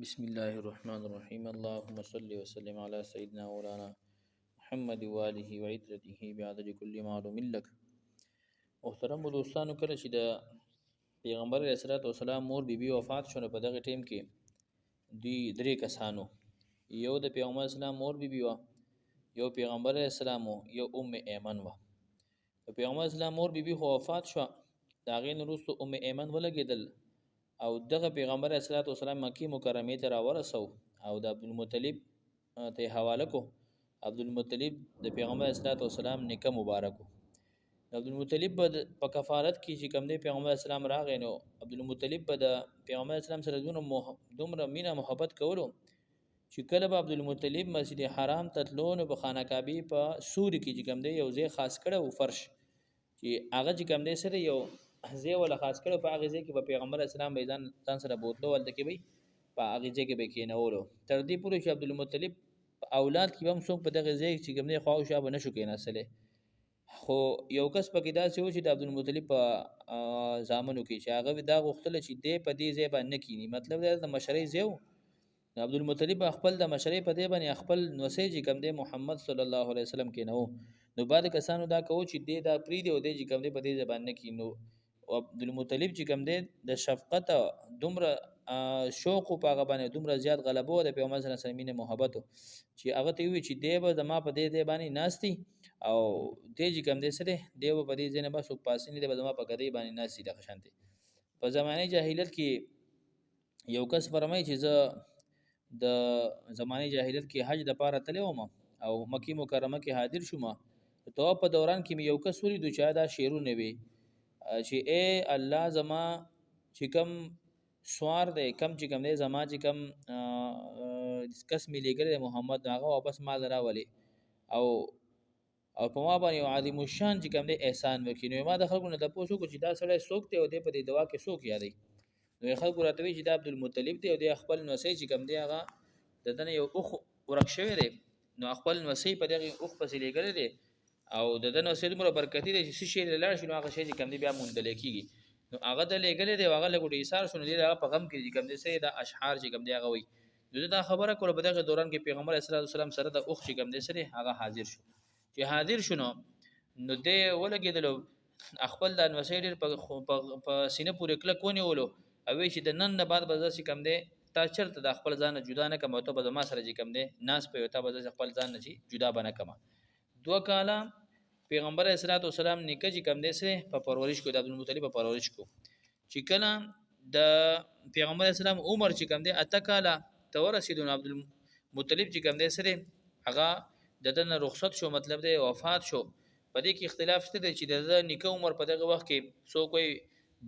بسم الله الرحمن الرحيم اللهم صل وسلم على سيدنا مولانا محمد وآله وعترته بعدد كل معلوم لك. محترم دوستانو، کله چې د پیغمبر علیه الصلاۃ والسلام مور بیبي وفات شونه په دغه ټیم کې دوی درې کسانو، یو د پیغمبر اسلام مور بیبي و، یو پیغمبر علیه السلام یو ام ایمن و. د پیغمبر اسلام مور بیبي خو وفات شو، دا غین وروسته ام ایمن ولګیدل او دغه پیغمبر علیه الصلاۃ والسلام مکی مکرمه ته راورسو او د عبدالمطلب ته حواله کو. عبدالمطلب د پیغمبر علیه الصلاۃ والسلام نیکه مبارک. عبدالمطلب په کفارت کې چې کوم دی پیغمبر اسلام راغی، نو عبدالمطلب په د پیغمبر اسلام سره دومره مینه محبت کولو چې کله به عبدالمطلب مسجد حرام ته تلو نو په خانه کعبه په سور کې چې کوم دی یو ځای خاص کړو فرش چې هغه چې کوم دی سره یو ځای ولا خاص کړو، په هغه ځای کې به پیغمبر اسلام به ځان سره بوتلو ولته کې به په هغه ځای کې به کېنولو تر دې پورې چې عبدالمطلب اولاد کې هم څوک په دغه ځای چې کوم دی خواو شابه نشو کېناستلی. خو یو کس پکې داسې و چې د عبدالمطلب په زامنو کې چې هغه دا غوښتل چې دی په دې ځای باندې نه کینی، مطلب دا د مشرۍ ځای و. عبدالمطلب خپل د مشرۍ په دې باندې خپل نوسی چې کوم دی محمد صلی الله علیه وسلم کې نه و، نو بعد کسانو دا کوو چې دی دا پرېږدي او دی چې کوم دی په دې ځای باندې نه کیني. نو عبدالمطلب چې کوم دی د شفقت دومره شوق په هغه باندې دومره زیات غلبه و د پیغمبر صلی الله علیه وسلم مینې محبت چې هغه ته وی چې دی به زما په دې ځای باندې ناستي او دی چې کوم دی سره دی به په دې ځای نه به څوک پاسې نه دی به زما په ګدۍ باندې ناستي. دغه شانتې په زمانه جاهلیت کې یو کس فرمایي چې زه د زمانه جاهلیت کې حج د پاره تللی وم او مکی مکرمه کې حاضر شوم. طواف په دوران کې مې یو کس ولیدو چې دا شعرونه وي چې ای الله زما چې کوم سوار دی کم چې کوم دی زما چې کوم کس مې لېږلی دی محمد هغه واپس مال راولي او په ما باندې یو عظیم الشان چې کوم دی احسان وکړي. نو ما د خلکو نه تپوس وکړو چې دا سړی څوک دی او دی په دې دوا کې څوک یادوي. نو خلکو راته وایي چې دا عبدالمطلب دی او دی خپل نوسی چې کوم دی هغه د ده نه یو اوښ ورک شوی دی، نو خپل نوسی په دغې اوښ پسې لېږلی دی او د ده نوسی دومره برکتي دی چې څه شی لاړ شي نو هغه شی چې کوم دی بیا موندلی کېږي. نو هغه ته لېږلی دی او هغه لږ ایثار شو، نو دی د هغه په غم کې چې کوم دی څه دا اشعار چې کوم دی هغه وایي. نو دا خبره کوله په دغه دوران کې پیغمبر علیه السلام سره د اوښ چې کوم دی سره هغه حاضر شو. چې حاضر شو نو دی ولګېدلو خپل د نوسی ډېر په سینه پورې کلک ونیولو او وایي چې د نن نه بعد به زه چې کوم دی تا چېرته د خپل ځان نه جدا نه کړم او ته به زما سره چې کوم دی ناست به یې، تا به زه خپل ځان نه چې جدا به نه کړم. 2 کاله پیغمبر علیه السلام نیکه چې کوم دی سره په پرورش کو، د عبدالمطلب په پرورش کو. چې کله د پیغمبر علیه السلام عمر چې کوم دی 8 کاله ته ورسېدو نو عبدالمطلب چې کوم دی سره هغه د ده نه رخصت شو، مطلب دی وفات شو. په دې کې اختلاف شته دی چې د ده نیکه عمر په دغه وخت کې څوک وایي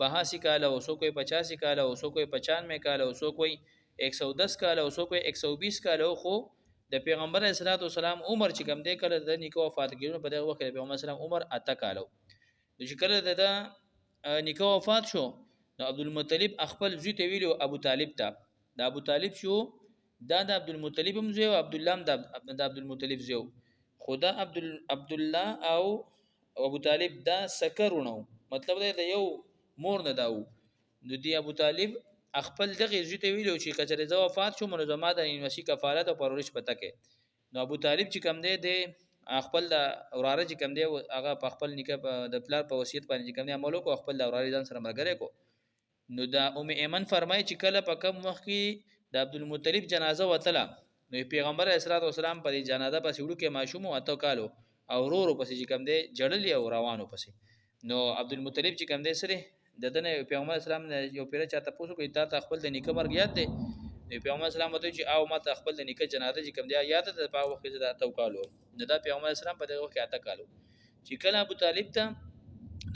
82 کاله او څوک وایي 85 کاله او څوک وایي 95 کاله او څوک وایي 110 کاله او څوک وایي 120 کاله. خو د پیغمبر علیه السلام عمر چې کوم دی کله د نیکه وفات کېدو په دغه وخت کې د پیغمبر اسلام عمر 8 کاله. چې کله د ده نیکه وفات شو نو عبدالمطلب خپل زوی ته ویلو ابو طالب ته، د ابو طالب شو دا د عبدالمطلب هم زوی او عبدالله هم د عبدالمطلب زوی، خو دا عبدالله او ابو طالب دا سکرونه، مطلب دا د یو مور نه داو. نو دی ابو طالب خپل دغه زوی ته ویلو چې کچره زه وفات شوم نو زما د نوسی کفالت او پرورش پته کې. نو ابو طالب چې کوم دی د خپل د وراره چې کوم دی هغه په خپل نیکه د پلار په وصیت باندې چې کوم دی عمل وکړو، خپل د وراره ځان سره ملګری کو. نو دا ام ایمن فرمایي چې کله په کم وخت کې د عبدالمطلب جنازه وتله نو پیغمبر علیه السلام په دې جنازه پسې وړو کې ماشوم 8 کالو او ورو پسې چې کوم دی جړلی او روانو پسې. نو عبدالمطلب چې کوم دی سره د دنه پیغمبر اسلام یو پیره چاته پوسو کوي تا خپل د نیکه مرګ یاد دی. نو پیغمبر اسلام وته چې او ما ته خپل د نیکه جنازه چې کوم دی یاد ده په وخت کې د 8 کالو. نو دا پیغمبر اسلام په دغه وخت کې 8 کالو. چې کله ابو طالب ته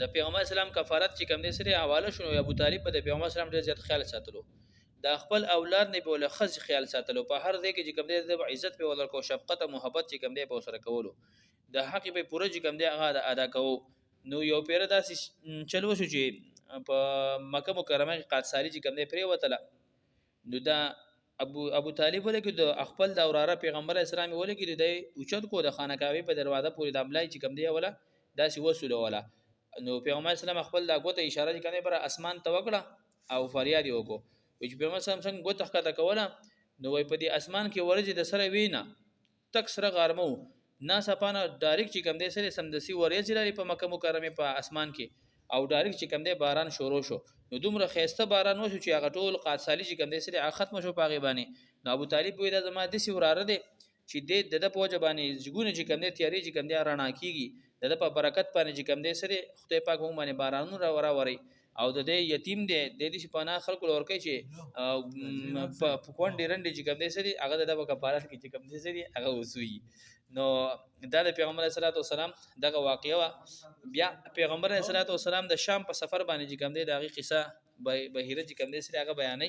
د پیغمبر اسلام کفارت چې کوم دی سره حواله شو، ابو طالب په د پیغمبر اسلام ډېر زیات خیال ساتلو، د خپل اولاد نه بوله خز خیال ساتلو، په هر ځای کې چې کوم دی د عزت په ولر کو، شفقت او محبت چې کوم دی په سره کولو، د حق په پوره چې کوم دی هغه ادا کوو. نو یو پیره داسې چلو شو چې په مکه مکرمه کې قادساری چې کوم دی پرې وتله. نو دا ابو طالب ولګي د خپل د وراره پیغمبر اسلام ولګي د اوچت کو د خانه کعبه په دروازه پورې د املای چې کوم دی ولا داسې وسوله ولا. نو پیغمبر اسلام خپل د غوته اشاره چې کوم دی پر اسمان ته وکړه او فریاد وکړو. چې پیغمبر صلی الله علیه وسلم ګوت ښکته کوله نو وای په دې اسمان کې ورځي د سره وینا تک سره غارمو ناڅاپانه ډایرکټ چې کوم دی سره سمدسي ورځي لري په مکه مکرمه په اسمان کې او ډایرکټ چې کوم دی باران شروع شو نو دومره خيسته باران وشو چې هغه ټول قاصالي چې کوم دی سره ختم شو پاغي باندې نو ابو طالب وې دا زما د سی وراره دی چې د پوجا باندې ځګونه چې کوم دی تیاری چې کوم دی رڼا کیږي د په برکت باندې چې کوم دی سره خدای پاک هم باندې بارانونه را وري او د دې یتیم دی د دې شپانا خلکو ورکه چې په کون ډیرنډ چې کوم دی سره هغه د کفارت کې چې کوم دی سره هغه وسوي نو دا د پیغمبر صلی الله علیه وسلم دغه واقعا بیا پیغمبر صلی الله علیه وسلم د شام په سفر باندې چې کوم دی دغه قصه بهیره چې کوم دی سره هغه بیانې